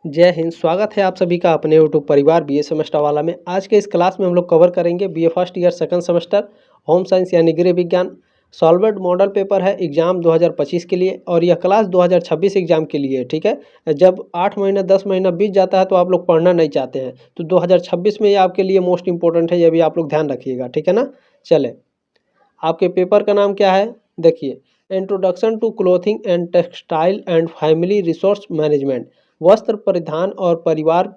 जय हिंद। स्वागत है आप सभी का अपने यूट्यूब परिवार बीए सेमेस्टर वाला में। आज के इस क्लास में हम लोग कवर करेंगे BA first year second semester home science यानी गृह विज्ञान। सॉल्वेंट मॉडल पेपर है एग्जाम 2025 के लिए और यह क्लास 2026 एग्जाम के लिए है। ठीक है, जब 8 महीना 10 महीना बीत जाता है तो आप लोग पढ़ना नहीं चाहते हैं, तो 2026 में ये आपके लिए मोस्ट इंपॉर्टेंट है, ये भी आप लोग ध्यान रखिएगा। ठीक है ना। चले, आपके पेपर का नाम क्या है, देखिए, introduction to clothing and textile and family resource management, वस्त्र परिधान और परिवार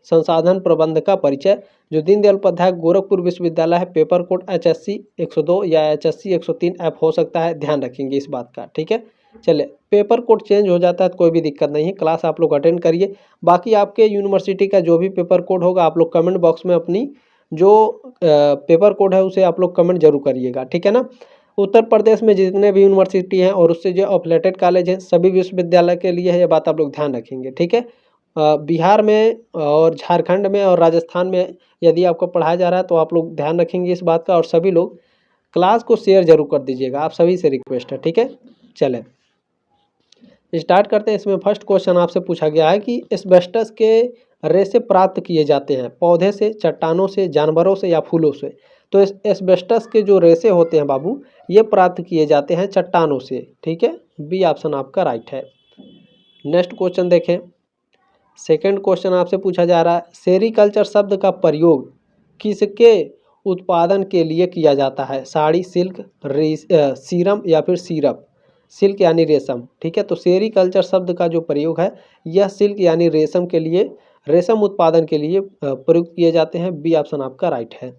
संसाधन प्रबंध का परिचय, जो दीनदयाल उपाध्याय गोरखपुर विश्वविद्यालय है। पेपर कोड HSC 102 या HSC 103 ऐप हो सकता है, ध्यान रखेंगे इस बात का। ठीक है, चले, पेपर कोड चेंज हो जाता है तो कोई भी दिक्कत नहीं है, क्लास आप लोग अटेंड करिए। बाकी आपके यूनिवर्सिटी का जो भी पेपर कोड होगा आप लोग कमेंट बॉक्स में अपनी जो पेपर कोड है उसे आप लोग कमेंट जरूर करिएगा। ठीक है ना। उत्तर प्रदेश में जितने भी यूनिवर्सिटी हैं और उससे जो अफिलेटेड कॉलेज हैं सभी विश्वविद्यालय के लिए है, ये बात आप लोग ध्यान रखेंगे। ठीक है, बिहार में और झारखंड में और राजस्थान में यदि आपको पढ़ाया जा रहा है तो आप लोग ध्यान रखेंगे इस बात का, और सभी लोग क्लास को शेयर जरूर कर दीजिएगा, आप सभी से रिक्वेस्ट है। ठीक है, चलें स्टार्ट करते हैं। इसमें फर्स्ट क्वेश्चन आपसे पूछा गया है कि एस्बेस्टस के रेशे प्राप्त किए जाते हैं पौधे से, चट्टानों से, जानवरों से या फूलों से। तो इस एस्बेस्टस के जो रेशे होते हैं बाबू, ये प्राप्त किए जाते हैं चट्टानों से। ठीक है, बी ऑप्शन आपका राइट है। नेक्स्ट क्वेश्चन देखें। सेकंड क्वेश्चन आपसे पूछा जा रहा है, सेरीकल्चर शब्द का प्रयोग किसके उत्पादन के लिए किया जाता है? साड़ी, सिल्क, सीरम या फिर सिरप। सिल्क यानी रेशम। ठीक है, तो सेरीकल्चर शब्द का जो प्रयोग है यह सिल्क यानी रेशम के लिए, रेशम उत्पादन के लिए प्रयुक्त किए जाते हैं। बी ऑप्शन आपका राइट है।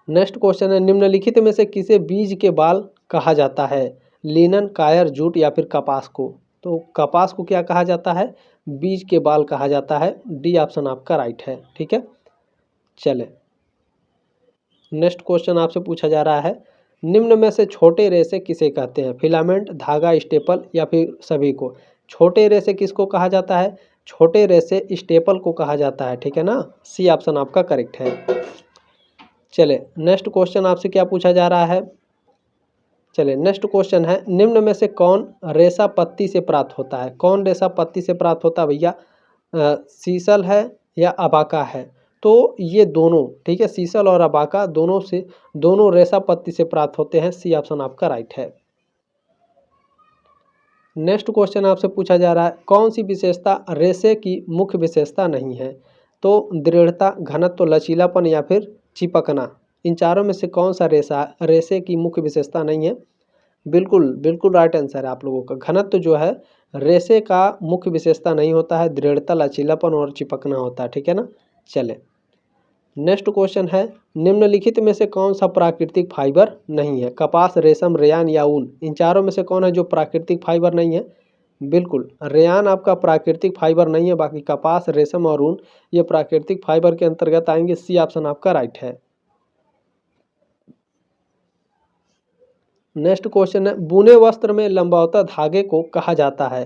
नेक्स्ट क्वेश्चन है, निम्नलिखित में से किसे बीज के बाल कहा जाता है? लिनन, कायर, जूट या फिर कपास को? तो कपास को क्या कहा जाता है? बीज के बाल कहा जाता है। डी ऑप्शन आपका राइट है। ठीक है, चले, नेक्स्ट क्वेश्चन आपसे पूछा जा रहा है, निम्न में से छोटे रेशे किसे कहते हैं? फिलामेंट, धागा, स्टेपल या फिर सभी को? छोटे रेशे किसको कहा जाता है? छोटे रेशे स्टेपल को कहा जाता है। ठीक है ना, सी ऑप्शन आपका करेक्ट है। चले, नेक्स्ट क्वेश्चन आपसे क्या पूछा जा रहा है? चले, नेक्स्ट क्वेश्चन है, निम्न में से कौन रेशा पत्ती से प्राप्त होता है? कौन रेशा पत्ती से प्राप्त होता है भैया? सीसल है या अबाका है? तो ये दोनों, ठीक है, सीसल और अबाका दोनों से, दोनों रेशा पत्ती से प्राप्त होते हैं। सी ऑप्शन आपका राइट है। नेक्स्ट क्वेश्चन आपसे पूछा जा रहा है, कौन सी विशेषता रेशे की मुख्य विशेषता नहीं है? तो दृढ़ता, घनत्व, लचीलापन या फिर चिपकना। इन चारों में से कौन सा रेशे की मुख्य विशेषता नहीं है? बिल्कुल बिल्कुल राइट आंसर है आप लोगों का। घनत्व जो है रेशे का मुख्य विशेषता नहीं होता है, दृढ़ता, लचीलापन और चिपकना होता है। ठीक है ना। चले, नेक्स्ट क्वेश्चन है, निम्नलिखित में से कौन सा प्राकृतिक फाइबर नहीं है? कपास, रेशम, रेयान या ऊन। इन चारों में से कौन है जो प्राकृतिक फाइबर नहीं है? बिल्कुल, रेयान आपका प्राकृतिक फाइबर नहीं है, बाकी कपास, रेशम और ऊन ये प्राकृतिक फाइबर के अंतर्गत आएंगे। सी ऑप्शन आपका राइट है। नेक्स्ट क्वेश्चन है, बुने वस्त्र में लंबवत धागे को कहा जाता है?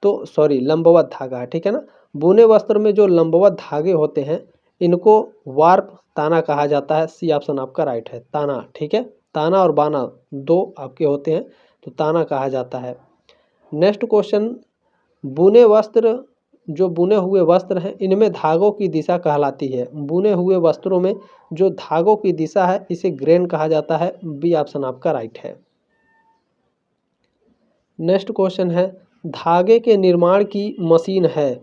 तो सॉरी, लंबवत धागा है। ठीक है ना। बुने वस्त्र में जो लंबवत धागे होते हैं इनको वार्प, ताना कहा जाता है। सी ऑप्शन आपका राइट है, ताना। ठीक है, ताना और बाना दो आपके होते हैं, तो ताना कहा जाता है। नेक्स्ट क्वेश्चन, बुने वस्त्र, जो बुने हुए वस्त्र हैं इनमें धागों की दिशा कहलाती है। बुने हुए वस्त्रों में जो धागों की दिशा है इसे ग्रेन कहा जाता है। बी ऑप्शन आपका राइट है। नेक्स्ट क्वेश्चन है, धागे के निर्माण की मशीन है,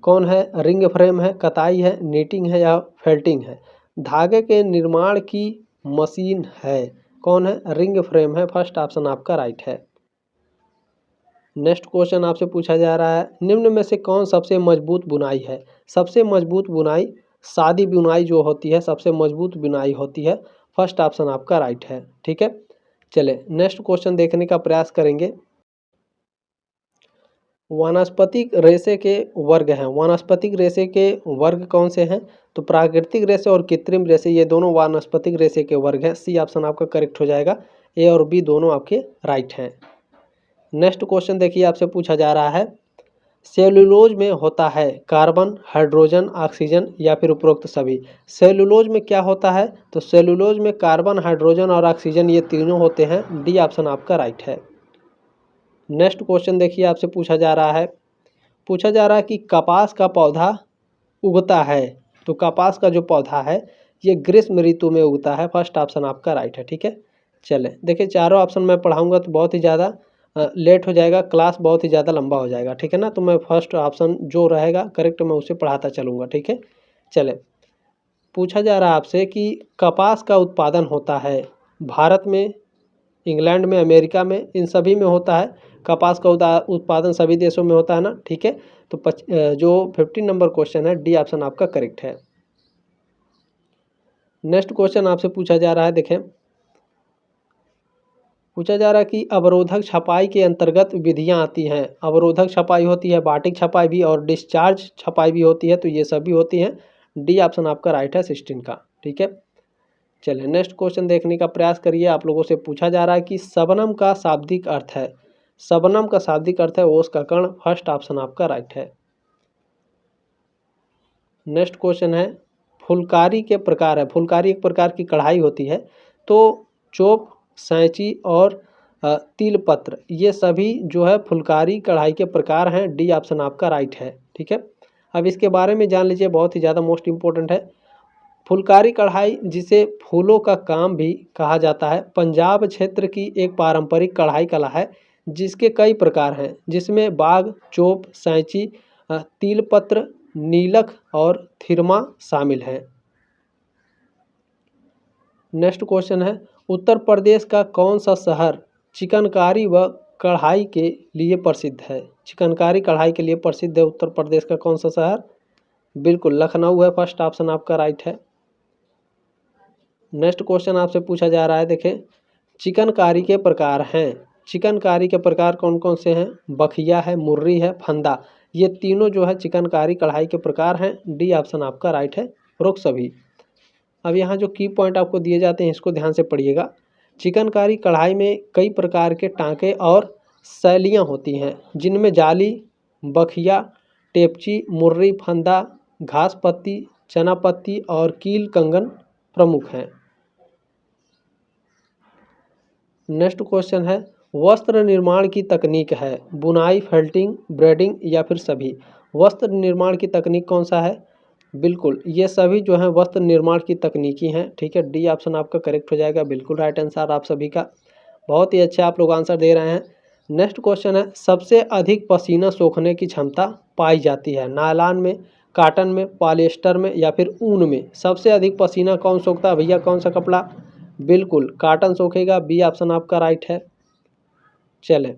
कौन है? रिंग फ्रेम है, कताई है, नीटिंग है या फेल्टिंग है? धागे के निर्माण की मशीन है, कौन है? रिंग फ्रेम है। फर्स्ट ऑप्शन आपका राइट है। नेक्स्ट क्वेश्चन आपसे पूछा जा रहा है, निम्न में से कौन सबसे मजबूत बुनाई है? सबसे मजबूत बुनाई सादी बुनाई जो होती है सबसे मजबूत बुनाई होती है। फर्स्ट ऑप्शन आपका राइट है। ठीक है, चले, नेक्स्ट क्वेश्चन देखने का प्रयास करेंगे। वानस्पतिक रेशे के वर्ग हैं। वानस्पतिक रेशे के वर्ग कौन से हैं? तो प्राकृतिक रेशे और कृत्रिम रेशे, ये दोनों वानस्पतिक रेशे के वर्ग हैं। सी ऑप्शन आपका करेक्ट हो जाएगा। ए और बी दोनों आपके राइट हैं। नेक्स्ट क्वेश्चन देखिए, आपसे पूछा जा रहा है, सेलुलोज में होता है कार्बन, हाइड्रोजन, ऑक्सीजन या फिर उपरोक्त सभी। सेलुलोज में क्या होता है? तो सेलुलोज में कार्बन, हाइड्रोजन और ऑक्सीजन ये तीनों होते हैं। डी ऑप्शन आपका राइट है। नेक्स्ट क्वेश्चन देखिए, आपसे पूछा जा रहा है, पूछा जा रहा है कि कपास का पौधा उगता है, तो कपास का जो पौधा है ये ग्रीष्म ऋतु में उगता है। फर्स्ट ऑप्शन आपका राइट है। ठीक है, चलें देखिए चारों ऑप्शन मैं पढ़ाऊंगा तो बहुत ही ज़्यादा लेट हो जाएगा, क्लास बहुत ही ज़्यादा लंबा हो जाएगा। ठीक है ना, तो मैं फर्स्ट ऑप्शन जो रहेगा करेक्ट मैं उसे पढ़ाता चलूँगा। ठीक है, चलें पूछा जा रहा है आपसे कि कपास का उत्पादन होता है भारत में, इंग्लैंड में, अमेरिका में, इन सभी में होता है। कपास का उत्पादन सभी देशों में होता है ना। ठीक है, तो जो 15 नंबर क्वेश्चन है डी ऑप्शन आपका करेक्ट है। नेक्स्ट क्वेश्चन आपसे पूछा जा रहा है, देखें पूछा जा रहा है कि अवरोधक छपाई के अंतर्गत विधियां आती हैं। अवरोधक छपाई होती है, बाटिक छपाई भी और डिस्चार्ज छपाई भी होती है, तो ये सभी होती हैं। डी ऑप्शन आपका राइट है 16 का। ठीक है, चलिए नेक्स्ट क्वेश्चन देखने का प्रयास करिए। आप लोगों से पूछा जा रहा है कि शबनम का शाब्दिक अर्थ है, शबनम का शाब्दिक अर्थ है ओस का कण। फर्स्ट ऑप्शन आपका राइट है। नेक्स्ट क्वेश्चन है फुलकारी के प्रकार है, फुलकारी एक प्रकार की कढ़ाई होती है, तो चोप, सैंची और तिलपत्र ये सभी जो है फुलकारी कढ़ाई के प्रकार हैं। डी ऑप्शन आपका राइट है। ठीक है, अब इसके बारे में जान लीजिए, बहुत ही ज़्यादा मोस्ट इम्पोर्टेंट है। फुलकारी कढ़ाई जिसे फूलों का काम भी कहा जाता है, पंजाब क्षेत्र की एक पारंपरिक कढ़ाई कला है जिसके कई प्रकार हैं, जिसमें बाग, चोप, सैंची, तिलपत्र, नीलक और थिरमा शामिल हैं। नेक्स्ट क्वेश्चन है उत्तर प्रदेश का कौन सा शहर चिकनकारी व कढ़ाई के लिए प्रसिद्ध है। चिकनकारी कढ़ाई के लिए प्रसिद्ध है उत्तर प्रदेश का कौन सा शहर? बिल्कुल लखनऊ है। फर्स्ट ऑप्शन आपका राइट है। नेक्स्ट क्वेश्चन आपसे पूछा जा रहा है, देखें चिकनकारी के प्रकार हैं। चिकनकारी के प्रकार कौन कौन से हैं? बखिया है, मुर्री है, फंदा, ये तीनों जो है चिकनकारी कढ़ाई के प्रकार हैं। डी ऑप्शन आपका राइट है, रोक सभी। अब यहाँ जो की पॉइंट आपको दिए जाते हैं इसको ध्यान से पढ़िएगा। चिकनकारी कढ़ाई में कई प्रकार के टाँके और शैलियाँ होती हैं, जिनमें जाली, बखिया, टेपची, मुर्री, फंदा, घास पत्ती, चना पत्ती और कील कंगन प्रमुख हैं। नेक्स्ट क्वेश्चन है वस्त्र निर्माण की तकनीक है बुनाई, फेल्टिंग, ब्रेडिंग या फिर सभी। वस्त्र निर्माण की तकनीक कौन सा है? बिल्कुल ये सभी जो है वस्त्र निर्माण की तकनीकी हैं। ठीक है, डी ऑप्शन आपका करेक्ट हो जाएगा। बिल्कुल राइट आंसर आप सभी का, बहुत ही अच्छा आप लोग आंसर दे रहे हैं। नेक्स्ट क्वेश्चन है सबसे अधिक पसीना सोखने की क्षमता पाई जाती है नायलॉन में, काटन में, पॉलिएस्टर में या फिर ऊन में। सबसे अधिक पसीना कौन सोखता है भैया, कौन सा कपड़ा? बिल्कुल काटन सोखेगा। बी ऑप्शन आपका राइट है। चलें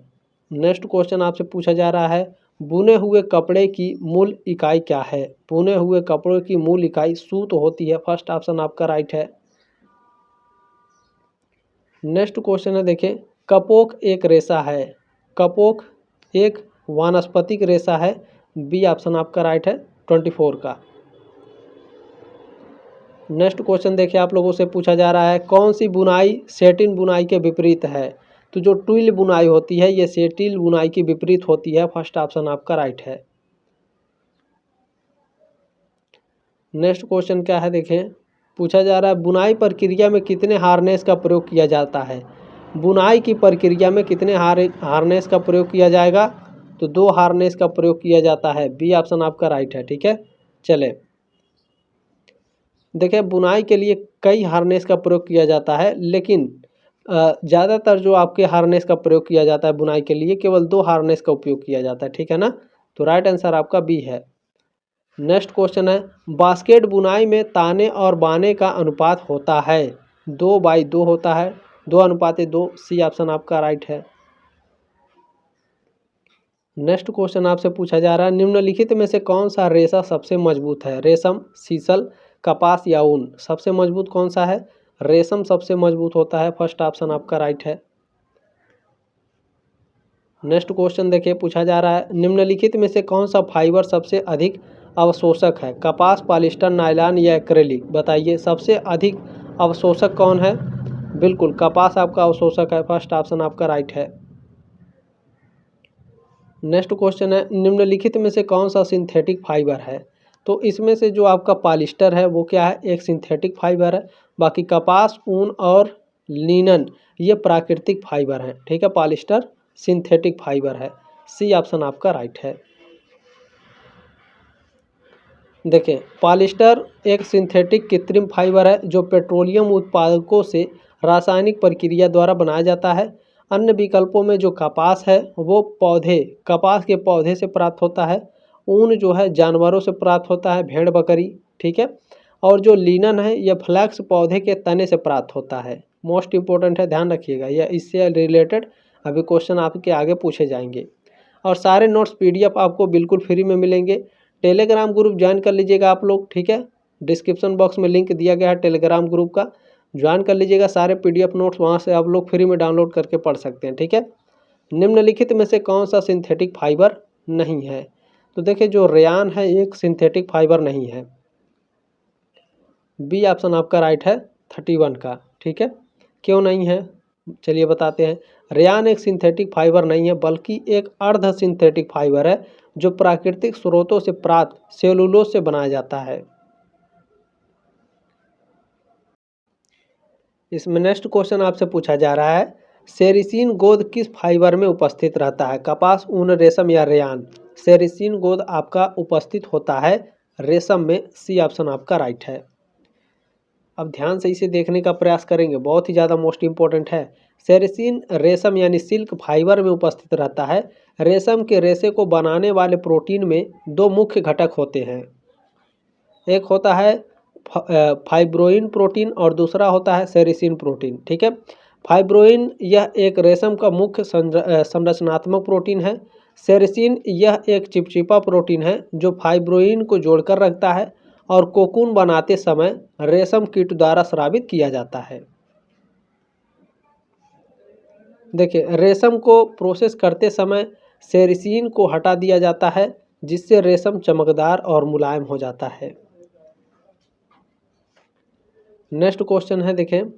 नेक्स्ट क्वेश्चन आपसे पूछा जा रहा है बुने हुए कपड़े की मूल इकाई क्या है? बुने हुए कपड़ों की मूल इकाई सूत होती है। फर्स्ट ऑप्शन आपका राइट है। नेक्स्ट क्वेश्चन है, देखें कपोक एक रेशा है, कपोक एक वानस्पतिक रेशा है। बी ऑप्शन आपका राइट है 24 का। नेक्स्ट क्वेश्चन देखिए आप लोगों से पूछा जा रहा है कौन सी बुनाई सेटिन बुनाई के विपरीत है? तो जो ट्विल बुनाई होती है ये सेटिल बुनाई की विपरीत होती है। फर्स्ट ऑप्शन आपका राइट है। नेक्स्ट क्वेश्चन क्या है, देखें पूछा जा रहा है बुनाई प्रक्रिया में कितने हार्नेस का प्रयोग किया जाता है? बुनाई की प्रक्रिया में कितने हार्नेस का प्रयोग किया जाएगा? तो 2 हार्नेस का प्रयोग किया जाता है। बी ऑप्शन आपका राइट है। ठीक है, चलें देखें बुनाई के लिए कई हार्नेस का प्रयोग किया जाता है, लेकिन ज़्यादातर जो आपके हार्नेस का प्रयोग किया जाता है बुनाई के लिए केवल 2 हार्नेस का उपयोग किया जाता है। ठीक है ना, तो राइट आंसर आपका बी है। नेक्स्ट क्वेश्चन है बास्केट बुनाई में ताने और बाने का अनुपात होता है 2/2 होता है, 2:2। सी ऑप्शन आपका राइट है। नेक्स्ट क्वेश्चन आपसे पूछा जा रहा है निम्नलिखित में से कौन सा रेशा सबसे मजबूत है? रेशम, सीसल, कपास या ऊन? सबसे मजबूत कौन सा है? रेशम सबसे मजबूत होता है। फर्स्ट ऑप्शन आपका राइट है। नेक्स्ट क्वेश्चन देखिए पूछा जा रहा है निम्नलिखित में से कौन सा फाइबर सबसे अधिक अवशोषक है? कपास, पॉलिएस्टर, नायलॉन या एक्रेलिक? बताइए सबसे अधिक अवशोषक कौन है? बिल्कुल कपास आपका अवशोषक है। फर्स्ट ऑप्शन आपका राइट है। नेक्स्ट क्वेश्चन है निम्नलिखित में से कौन सा सिंथेटिक फाइबर है? तो इसमें से जो आपका पॉलिएस्टर है वो क्या है? एक सिंथेटिक फाइबर है। बाकी कपास, ऊन और लिनन ये प्राकृतिक फाइबर हैं। ठीक है, पॉलिएस्टर सिंथेटिक फाइबर है। सी ऑप्शन आपका राइट है। देखिए, पॉलिएस्टर एक सिंथेटिक कृत्रिम फाइबर है जो पेट्रोलियम उत्पादकों से रासायनिक प्रक्रिया द्वारा बनाया जाता है। अन्य विकल्पों में जो कपास है वो कपास के पौधे से प्राप्त होता है। ऊन जो है जानवरों से प्राप्त होता है, भेड़ बकरी, ठीक है। और जो लिनन है यह फ्लैक्स पौधे के तने से प्राप्त होता है। मोस्ट इंपॉर्टेंट है, ध्यान रखिएगा, यह इससे रिलेटेड अभी क्वेश्चन आपके आगे पूछे जाएंगे। और सारे नोट्स PDF आपको बिल्कुल फ्री में मिलेंगे। टेलीग्राम ग्रुप ज्वाइन कर लीजिएगा आप लोग, ठीक है। डिस्क्रिप्शन बॉक्स में लिंक दिया गया है टेलीग्राम ग्रुप का, ज्वाइन कर लीजिएगा। सारे PDF नोट्स वहाँ से आप लोग फ्री में डाउनलोड करके पढ़ सकते हैं, ठीक है। निम्नलिखित में से कौन सा सिंथेटिक फाइबर नहीं है? तो देखिए, जो रेयान है एक सिंथेटिक फाइबर नहीं है। बी ऑप्शन आपका राइट है 31 का, ठीक है। क्यों नहीं है, चलिए बताते हैं। रेयान एक सिंथेटिक फाइबर नहीं है बल्कि एक अर्ध सिंथेटिक फाइबर है जो प्राकृतिक स्रोतों से प्राप्त सेलुलोज से बनाया जाता है। इसमें नेक्स्ट क्वेश्चन आपसे पूछा जा रहा है, सेरिसीन गोंद किस फाइबर में उपस्थित रहता है? कपास, ऊन, रेशम या रेयान? सेरिसीन गोंद आपका उपस्थित होता है रेशम में। सी ऑप्शन आपका राइट है। अब ध्यान से इसे देखने का प्रयास करेंगे, बहुत ही ज़्यादा मोस्ट इंपॉर्टेंट है। सेरिसीन रेशम यानी सिल्क फाइबर में उपस्थित रहता है। रेशम के रेशे को बनाने वाले प्रोटीन में दो मुख्य घटक होते हैं। एक होता है फाइब्रोइन प्रोटीन और दूसरा होता है सेरिसीन प्रोटीन, ठीक है। फाइब्रोइन यह एक रेशम का मुख्य संरचनात्मक प्रोटीन है। सेरिसीन यह एक चिपचिपा प्रोटीन है जो फाइब्रोइन को जोड़कर रखता है और कोकून बनाते समय रेशम कीट द्वारा स्रावित किया जाता है। देखिए, रेशम को प्रोसेस करते समय सेरिसीन को हटा दिया जाता है जिससे रेशम चमकदार और मुलायम हो जाता है। नेक्स्ट क्वेश्चन है, देखें,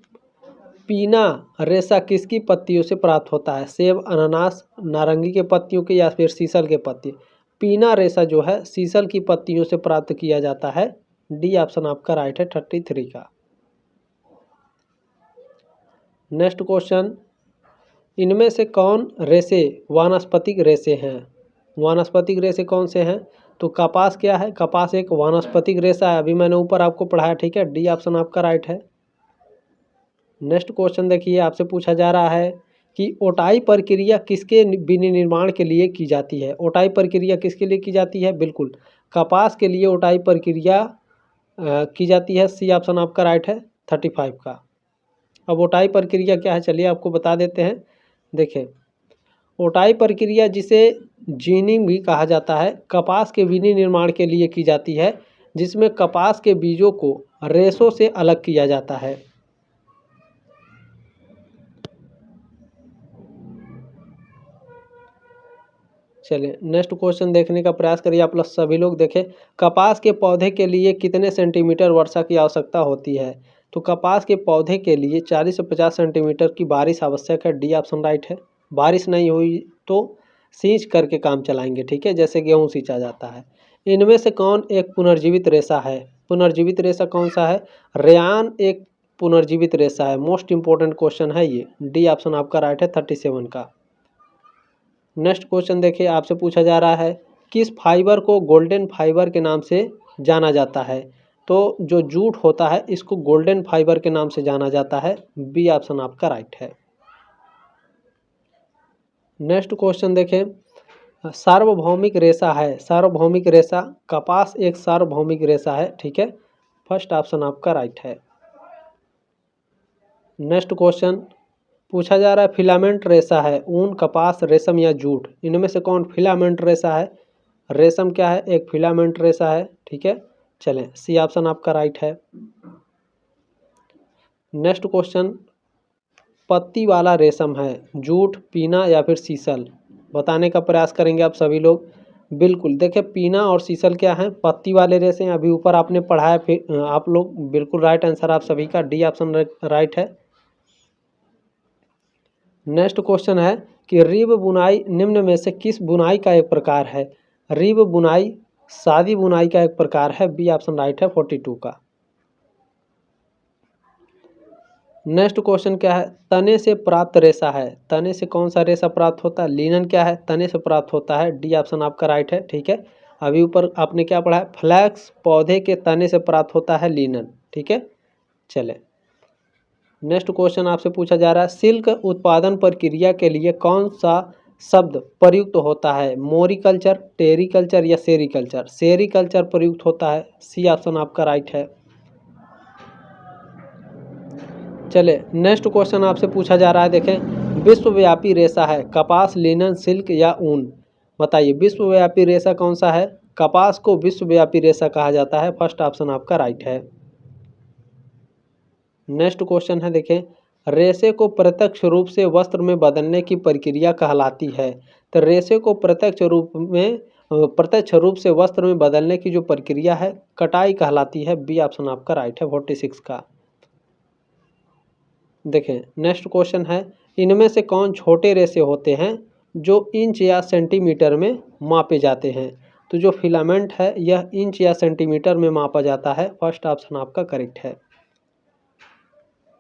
पीना रेशा किसकी पत्तियों से प्राप्त होता है? सेब, अनानास, नारंगी के पत्तियों के या फिर सीसल के पत्ती? पीना रेशा जो है सीसल की पत्तियों से प्राप्त किया जाता है। डी ऑप्शन आपका राइट है 33 का। नेक्स्ट क्वेश्चन, इनमें से कौन रेशे वानस्पतिक रेशे हैं? वानस्पतिक रेशे कौन से हैं? तो कपास क्या है? कपास एक वानस्पतिक रेशा है, अभी मैंने ऊपर आपको पढ़ाया, ठीक है। डी ऑप्शन आपका राइट है। नेक्स्ट क्वेश्चन देखिए, आपसे पूछा जा रहा है कि ओटाई प्रक्रिया किसके विनिर्माण के लिए की जाती है? ओटाई प्रक्रिया किसके लिए की जाती है? बिल्कुल, कपास के लिए ओटाई प्रक्रिया की जाती है। सी ऑप्शन आपका राइट है 35 का। अब ओटाई प्रक्रिया क्या है, चलिए आपको बता देते हैं। देखें, ओटाई प्रक्रिया जिसे जीनिंग भी कहा जाता है, कपास के विनिर्माण के लिए की जाती है, जिसमें कपास के बीजों को रेशों से अलग किया जाता है। चलिए नेक्स्ट क्वेश्चन देखने का प्रयास करिए आप लोग सभी लोग। देखें, कपास के पौधे के लिए कितने सेंटीमीटर वर्षा की आवश्यकता होती है? तो कपास के पौधे के लिए 40 से 50 सेंटीमीटर की बारिश आवश्यक है। डी ऑप्शन राइट है। बारिश नहीं हुई तो सींच करके काम चलाएंगे, ठीक है, जैसे गेहूँ सींचा जाता है। इनमें से कौन एक पुनर्जीवित रेशा है? पुनर्जीवित रेशा कौन सा है? रेयान एक पुनर्जीवित रेशा है। मोस्ट इंपॉर्टेंट क्वेश्चन है ये। डी ऑप्शन आपका राइट है 37 का। नेक्स्ट क्वेश्चन देखिए, आपसे पूछा जा रहा है, किस फाइबर को गोल्डन फाइबर के नाम से जाना जाता है? तो जो जूट होता है इसको गोल्डन फाइबर के नाम से जाना जाता है। बी ऑप्शन आपका राइट है। नेक्स्ट क्वेश्चन देखें, सार्वभौमिक रेशा है। सार्वभौमिक रेशा, कपास एक सार्वभौमिक रेशा है, ठीक है। फर्स्ट ऑप्शन आपका राइट है। नेक्स्ट क्वेश्चन पूछा जा रहा है, फिलामेंट रेशा है। ऊन, कपास, रेशम या जूट? इनमें से कौन फिलामेंट रेशा है? रेशम क्या है? एक फिलामेंट रेशा है, ठीक है। चलें, सी ऑप्शन आपका राइट है। नेक्स्ट क्वेश्चन, पत्ती वाला रेशम है, जूट, पीना या फिर सीसल? बताने का प्रयास करेंगे आप सभी लोग। बिल्कुल, देखिए, पीना और सीसल क्या है? पत्ती वाले रेशे हैं, अभी ऊपर आपने पढ़ाया, फिर आप लोग बिल्कुल राइट आंसर आप सभी का। डी ऑप्शन राइट है। नेक्स्ट क्वेश्चन है कि रिब बुनाई निम्न में से किस बुनाई का एक प्रकार है? रिब बुनाई सादी बुनाई का एक प्रकार है। बी ऑप्शन राइट है 42 का। नेक्स्ट क्वेश्चन क्या है? तने से प्राप्त रेशा है। तने से कौन सा रेशा प्राप्त होता है? लिनन क्या है? तने से प्राप्त होता है। डी ऑप्शन आपका राइट है, ठीक है। अभी ऊपर आपने क्या पढ़ा है, फ्लैक्स पौधे के तने से प्राप्त होता है लिनन। ठीक है, चले नेक्स्ट क्वेश्चन आपसे पूछा जा रहा है, सिल्क उत्पादन प्रक्रिया के लिए कौन सा शब्द प्रयुक्त होता है, मोरिकल्चर, टेरिकल्चर या सेरिकल्चर। सेरिकल्चर प्रयुक्त होता है, सी ऑप्शन आपका राइट है। चले नेक्स्ट क्वेश्चन आपसे पूछा जा रहा है, देखें विश्वव्यापी रेशा है कपास, लिनन, सिल्क या ऊन। बताइए विश्वव्यापी रेशा कौन सा है। कपास को विश्वव्यापी रेशा कहा जाता है, फर्स्ट ऑप्शन आपका राइट है। नेक्स्ट क्वेश्चन है, देखें रेशे को प्रत्यक्ष रूप से वस्त्र में बदलने की प्रक्रिया कहलाती है। तो रेशे को प्रत्यक्ष रूप से वस्त्र में बदलने की जो प्रक्रिया है कटाई कहलाती है, बी ऑप्शन आपका राइट है 46 का। देखें नेक्स्ट क्वेश्चन है, इनमें से कौन छोटे रेशे होते हैं जो इंच या सेंटीमीटर में मापे जाते हैं। तो जो फिलामेंट है यह इंच या सेंटीमीटर में मापा जाता है, फर्स्ट ऑप्शन आपका करेक्ट है।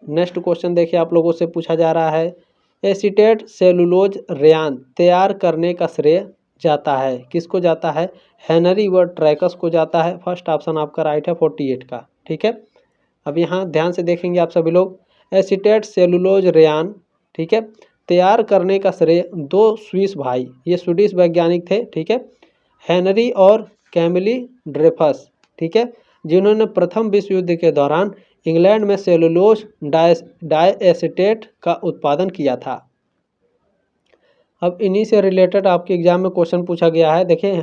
नेक्स्ट क्वेश्चन देखिए आप लोगों से पूछा जा रहा है, एसीटेट सेलुलोज रेयान तैयार करने का श्रेय जाता है, किसको जाता है, हेनरी व ट्रैकस को जाता है, फर्स्ट ऑप्शन आपका राइट है 48 का। ठीक है, अब यहाँ ध्यान से देखेंगे आप सभी लोग, एसीटेट सेलुलोज रेयान, ठीक है, तैयार करने का श्रेय दो स्विस भाई, ये स्वीडिश वैज्ञानिक थे, ठीक है, हेनरी और कैमिली ड्रेफस, ठीक है, जिन्होंने प्रथम विश्व युद्ध के दौरान इंग्लैंड में सेलुलोज डाइएसिटेट का उत्पादन किया था। अब इन्हीं से रिलेटेड आपके एग्जाम में क्वेश्चन पूछा गया है, देखें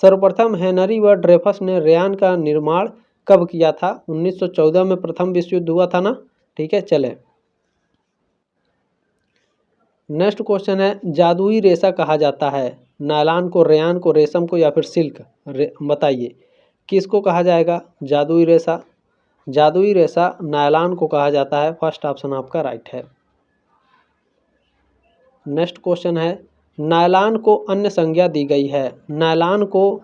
सर्वप्रथम हेनरी व ड्रेफस ने रेयान का निर्माण कब किया था, 1914 में प्रथम विश्व युद्ध हुआ था ना। ठीक है, चले नेक्स्ट क्वेश्चन है, जादुई रेशा कहा जाता है नायलॉन को, रेयान को, रेशम को या फिर सिल्क। बताइए किसको कहा जाएगा जादुई रेशा। जादुई रेशा नायलॉन को कहा जाता है, फर्स्ट ऑप्शन आपका राइट है। नेक्स्ट क्वेश्चन है, नायलॉन को अन्य संज्ञा दी गई है। नायलॉन को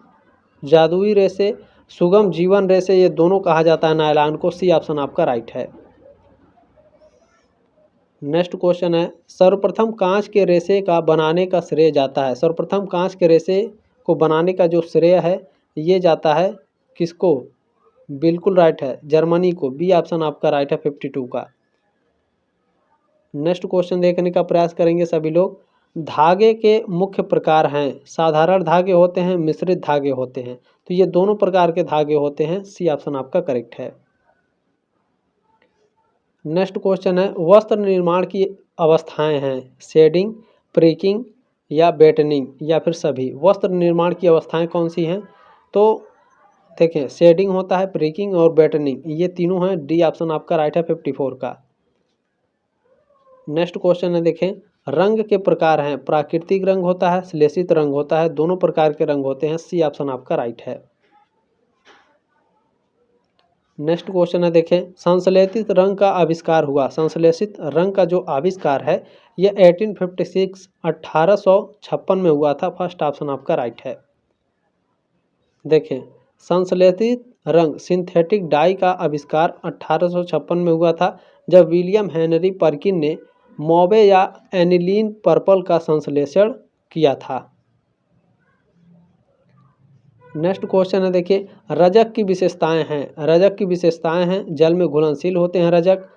जादुई रेशे, सुगम जीवन रेशे, ये दोनों कहा जाता है नायलॉन को, सी ऑप्शन आपका राइट है। नेक्स्ट क्वेश्चन है, सर्वप्रथम कांच के रेशे का बनाने का श्रेय जाता है। सर्वप्रथम कांच के रेशे को बनाने का जो श्रेय है ये जाता है किसको, बिल्कुल राइट है जर्मनी को, बी ऑप्शन आपका राइट है 52 का। नेक्स्ट क्वेश्चन देखने का प्रयास करेंगे सभी लोग, धागे के मुख्य प्रकार हैं, साधारण धागे होते हैं, मिश्रित धागे होते हैं। तो ये दोनों प्रकार के धागे होते हैं, सी ऑप्शन आपका करेक्ट है। नेक्स्ट क्वेश्चन है, वस्त्र निर्माण की अवस्थाएं हैं, शेडिंग, प्रिकिंग या बेटनिंग या फिर सभी। वस्त्र निर्माण की अवस्थाएं कौन सी हैं, तो देखें शेडिंग होता है, प्रिकिंग और बेटनिंग, ये तीनों हैं, डी ऑप्शन आपका राइट है 54 का। नेक्स्ट क्वेश्चन है, देखें रंग के प्रकार हैं, प्राकृतिक रंग होता है, श्लेषित रंग होता है, दोनों प्रकार के रंग होते हैं, सी ऑप्शन आपका राइट है। नेक्स्ट क्वेश्चन है, देखें संश्लेषित रंग का आविष्कार हुआ। संश्लेषित रंग का जो आविष्कार है यह 1856 में हुआ था, फर्स्ट ऑप्शन आपका राइट है। देखें संश्लेषित रंग सिंथेटिक डाई का आविष्कार 1856 में हुआ था, जब विलियम हेनरी पर्किन ने मॉबे या एनिलीन पर्पल का संश्लेषण किया था। नेक्स्ट क्वेश्चन है, देखिए रजक की विशेषताएं हैं। रजक की विशेषताएं हैं, जल में घुलनशील होते हैं रजक,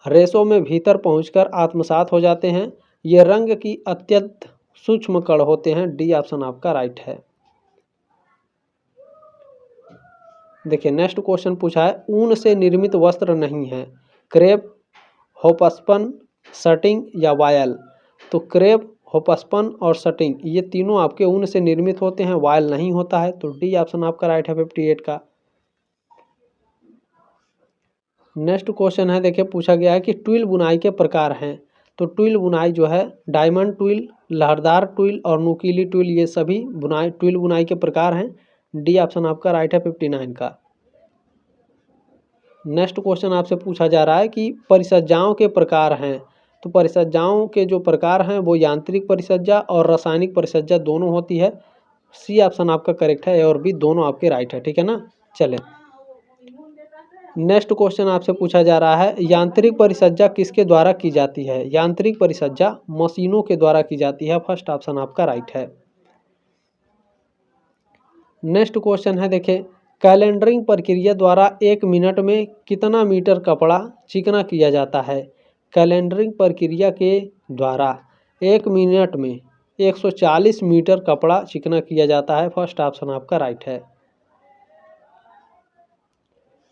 रेशों में भीतर पहुंचकर आत्मसात हो जाते हैं, ये रंग की अत्यंत सूक्ष्म कण होते हैं, डी ऑप्शन आपका राइट है। देखिए नेक्स्ट क्वेश्चन पूछा है, ऊन से निर्मित वस्त्र नहीं है, क्रेप, होपस्पन, सटिंग या वायल। तो क्रेप, होपस्पन और सटिंग ये तीनों आपके ऊन से निर्मित होते हैं, वायल नहीं होता है, तो डी ऑप्शन आपका राइट है 58 का। नेक्स्ट क्वेश्चन है, देखिए पूछा गया है कि ट्विल बुनाई के प्रकार हैं। तो ट्विल बुनाई जो है डायमंड ट्विल, लहरदार ट्विल और नुकीली ट्विल, ये सभी ट्विल बुनाई के प्रकार हैं, डी ऑप्शन आपका राइट है 59 का। नेक्स्ट क्वेश्चन आपसे पूछा जा रहा है कि परिसज्जाओं के प्रकार हैं। तो परिसज्जाओं के जो प्रकार हैं वो यांत्रिक परिसज्जा और रासायनिक परिसज्जा दोनों होती है, सी ऑप्शन आपका करेक्ट है, ए और बी दोनों आपके राइट है, ठीक है ना। चलें नेक्स्ट क्वेश्चन आपसे पूछा जा रहा है, यांत्रिक परिसज्जा किसके द्वारा की जाती है। यांत्रिक परिसज्जा मशीनों के द्वारा की जाती है, फर्स्ट ऑप्शन आपका राइट है। नेक्स्ट क्वेश्चन है, देखिए कैलेंडरिंग प्रक्रिया द्वारा 1 मिनट में कितना मीटर कपड़ा चिकना किया जाता है। कैलेंडरिंग प्रक्रिया के द्वारा 1 मिनट में 140 मीटर कपड़ा चिकना किया जाता है। फर्स्ट ऑप्शन आपका राइट है।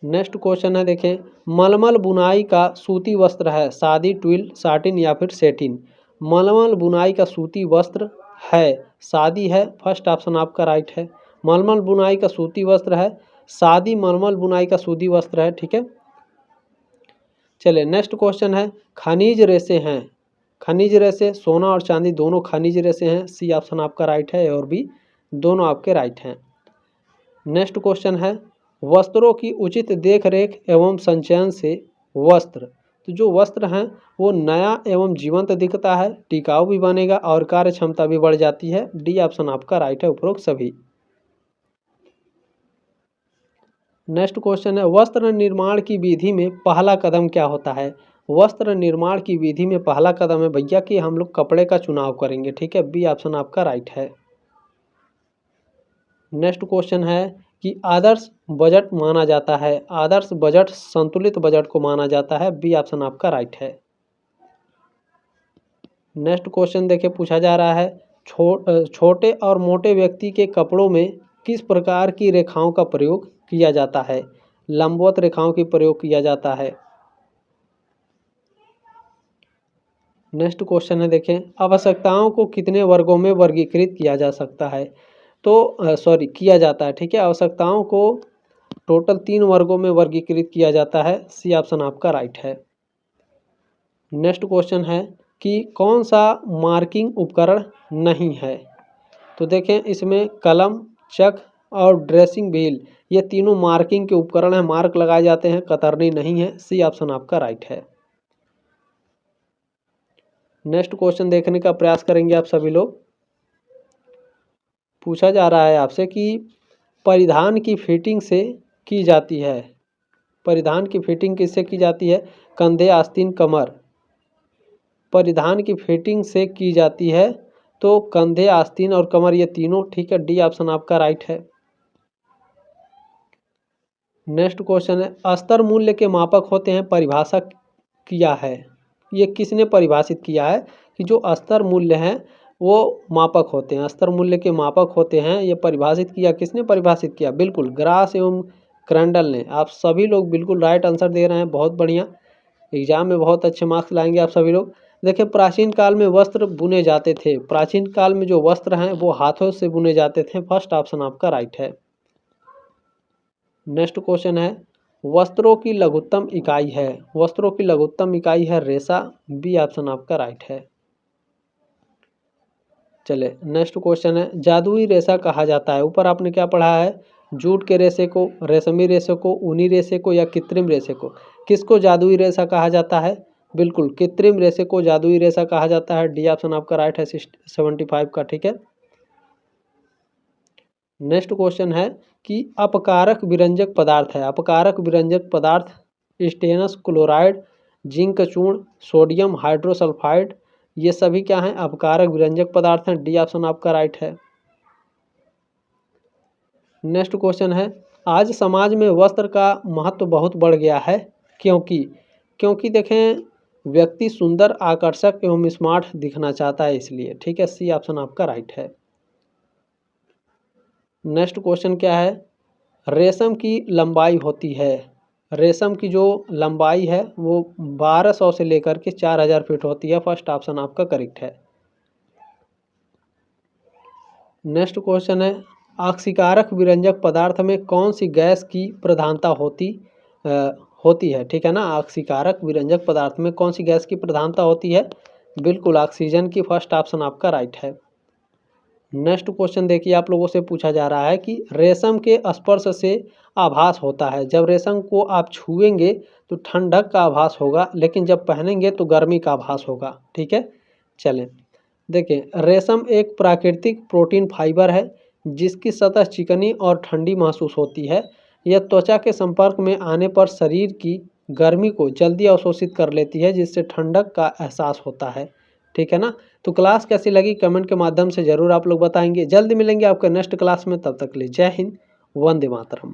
नेक्स्ट क्वेश्चन है, देखें मलमल बुनाई का सूती वस्त्र है सादी, ट्विल, साटिन या फिर सेटिन। मलमल बुनाई का सूती वस्त्र है सादी है। फर्स्ट ऑप्शन आपका राइट है। मलमल बुनाई का सूती वस्त्र है सादी, मलमल बुनाई का सूती वस्त्र है। ठीक है, चलिए नेक्स्ट क्वेश्चन है, खनिज रेशे हैं। खनिज रेशे सोना और चांदी दोनों खनिज रेशे हैं। सी ऑप्शन आपका राइट है और बी दोनों आपके राइट हैं। नेक्स्ट क्वेश्चन है, वस्त्रों की उचित देखरेख एवं संचयन से वस्त्र, तो जो वस्त्र हैं वो नया एवं जीवंत दिखता है, टिकाऊ भी बनेगा और कार्य क्षमता भी बढ़ जाती है। डी ऑप्शन आपका राइट है उपरोक्त सभी। नेक्स्ट क्वेश्चन है, वस्त्र निर्माण की विधि में पहला कदम क्या होता है। वस्त्र निर्माण की विधि में पहला कदम है भैया कि हम लोग कपड़े का चुनाव करेंगे। ठीक है, बी ऑप्शन आपका राइट है। नेक्स्ट क्वेश्चन है कि आदर्श बजट माना जाता है। आदर्श बजट संतुलित बजट को माना जाता है। बी ऑप्शन आपका राइट है। नेक्स्ट क्वेश्चन देखिए पूछा जा रहा है, छोटे और मोटे व्यक्ति के कपड़ों में किस प्रकार की रेखाओं का प्रयोग किया जाता है। लंबवत रेखाओं की प्रयोग किया जाता है। नेक्स्ट क्वेश्चन है, देखें आवश्यकताओं को कितने वर्गों में वर्गीकृत किया जा सकता है। तो किया जाता है। ठीक है, आवश्यकताओं को टोटल 3 वर्गों में वर्गीकृत किया जाता है। सी ऑप्शन आपका राइट है। नेक्स्ट क्वेश्चन है कि कौन सा मार्किंग उपकरण नहीं है। तो देखें इसमें कलम, चक और ड्रेसिंग व्हील ये तीनों मार्किंग के उपकरण हैं, मार्क लगाए जाते हैं, कतरनी नहीं है। सी ऑप्शन आपका राइट है। नेक्स्ट क्वेश्चन देखने का प्रयास करेंगे आप सभी लोग। पूछा जा रहा है आपसे कि परिधान की फिटिंग से की जाती है। परिधान की फिटिंग किससे की जाती है। कंधे, आस्तीन, कमर। परिधान की फिटिंग से की जाती है तो कंधे, आस्तीन और कमर ये तीनों। ठीक है, डी ऑप्शन आपका राइट है। नेक्स्ट क्वेश्चन है, अस्तर मूल्य के मापक होते हैं, परिभाषा किया है। ये किसने परिभाषित किया है कि जो अस्तर मूल्य हैं वो मापक होते हैं, अस्तर मूल्य के मापक होते हैं। ये परिभाषित किया किसने परिभाषित किया, बिल्कुल ग्रास एवं क्रैंडल ने। आप सभी लोग बिल्कुल राइट आंसर दे रहे हैं, बहुत बढ़िया। एग्जाम में बहुत अच्छे मार्क्स लाएंगे आप सभी लोग। देखिए प्राचीन काल में वस्त्र बुने जाते थे। प्राचीन काल में जो वस्त्र हैं वो हाथों से बुने जाते थे। फर्स्ट ऑप्शन आपका राइट है। नेक्स्ट क्वेश्चन है, वस्त्रों की लघुत्तम इकाई है। वस्त्रों की लघुत्तम इकाई है रेशा। बी ऑप्शन आपका राइट है। चले नेक्स्ट क्वेश्चन है, जादुई रेशा कहा जाता है। ऊपर आपने क्या पढ़ा है, जूट के रेशे को, रेशमी रेशे को, ऊनी रेशे को या कृत्रिम रेशे को। किसको जादुई रेशा कहा जाता है, बिल्कुल कृत्रिम रेशे को जादुई रेशा कहा जाता है। डी ऑप्शन आपका राइट है 75 का। ठीक है, नेक्स्ट क्वेश्चन है कि अपकारक विरंजक पदार्थ है। अपकारक विरंजक पदार्थ स्टेनस क्लोराइड, जिंक चूर्ण, सोडियम हाइड्रोसल्फाइड ये सभी क्या हैं, अपकारक विरंजक पदार्थ हैं। डी ऑप्शन आपका राइट है। नेक्स्ट क्वेश्चन है, आज समाज में वस्त्र का महत्व बहुत बढ़ गया है, क्योंकि देखें व्यक्ति सुंदर, आकर्षक एवं स्मार्ट दिखना चाहता है इसलिए। ठीक है, सी ऑप्शन आपका राइट है। नेक्स्ट क्वेश्चन क्या है, रेशम की लंबाई होती है। रेशम की जो लंबाई है वो 1200 से लेकर के 4000 फीट होती है। फर्स्ट ऑप्शन आपका करेक्ट है। नेक्स्ट क्वेश्चन है, ऑक्सीकारक विरंजक पदार्थ में कौन सी गैस की प्रधानता होती है। ठीक है ना, ऑक्सीकारक विरंजक पदार्थ में कौन सी गैस की प्रधानता होती है, बिल्कुल ऑक्सीजन की। फर्स्ट ऑप्शन आपका राइट है। नेक्स्ट क्वेश्चन देखिए आप लोगों से पूछा जा रहा है कि रेशम के स्पर्श से आभास होता है। जब रेशम को आप छुएंगे तो ठंडक का आभास होगा, लेकिन जब पहनेंगे तो गर्मी का आभास होगा। ठीक है, चलें देखिए, रेशम एक प्राकृतिक प्रोटीन फाइबर है जिसकी सतह चिकनी और ठंडी महसूस होती है। यह त्वचा के संपर्क में आने पर शरीर की गर्मी को जल्दी अवशोषित कर लेती है, जिससे ठंडक का एहसास होता है। ठीक है ना। तो क्लास कैसी लगी कमेंट के माध्यम से ज़रूर आप लोग बताएंगे। जल्द मिलेंगे आपके नेक्स्ट क्लास में, तब तक के लिए जय हिंद, वंदे मातरम।